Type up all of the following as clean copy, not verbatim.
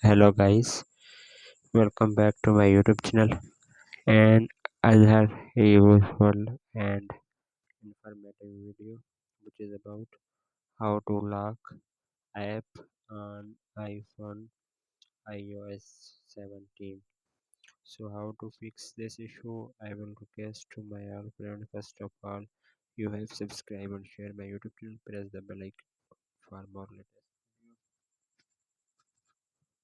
Hello guys, welcome back to my YouTube channel, and I have a useful and informative video which is about how to lock app on iPhone iOS 17. So how to fix this issue? I will request to my all friend. First of all, you have subscribe and share my YouTube channel, press the bell icon for more latest videos.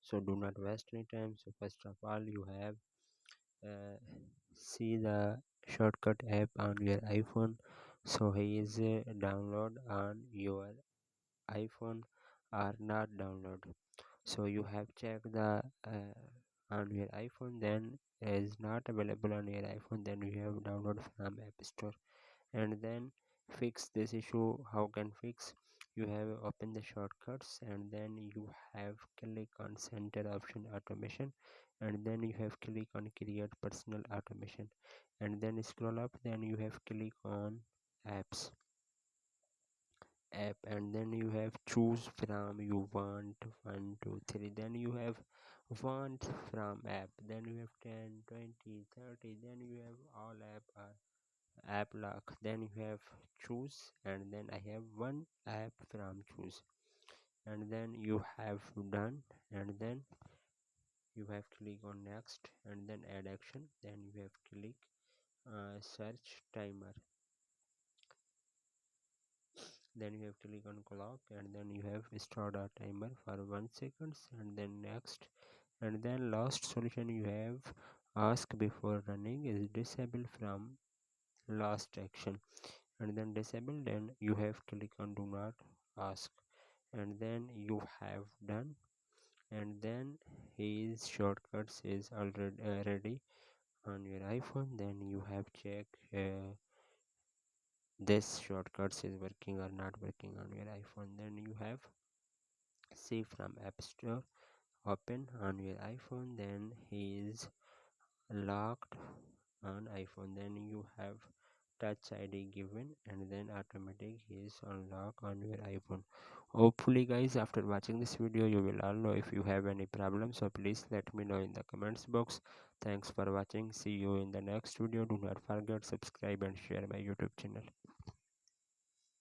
So do not waste any time. So first of all, you have uh, see the shortcut app on your iPhone. So here is a download on your iPhone or not download. So you have checked the on your iPhone, then is not available on your iPhone, then you have download from App Store, and then fix this issue. How can fix? You have open the shortcuts, and then you have click on center option automation, and then you have click on create personal automation, and then scroll up, then you have click on apps app, and then you have choose from you want 1 2 3, then you have want from app, then you have 10 20 30, then you have all app lock, then you have choose, and then I have one app from choose, and then you have done, and then you have click on next, and then add action, then you have click search timer, then you have click on clock, and then you have start a timer for 1 second, and then next, and then last solution you have ask before running is disabled from last action, and then disable, then you have click on do not ask, and then you have done, and then his shortcuts is already ready on your iPhone, then you have check this shortcuts is working or not working on your iPhone, then you have see from App Store open on your iPhone, then he is locked on iPhone, then you have touch ID given, and then automatic is unlock on your iPhone. Hopefully guys, after watching this video you will all know. If you have any problem, so please let me know in the comments box. Thanks for watching, see you in the next video. Do not forget subscribe and share my YouTube channel.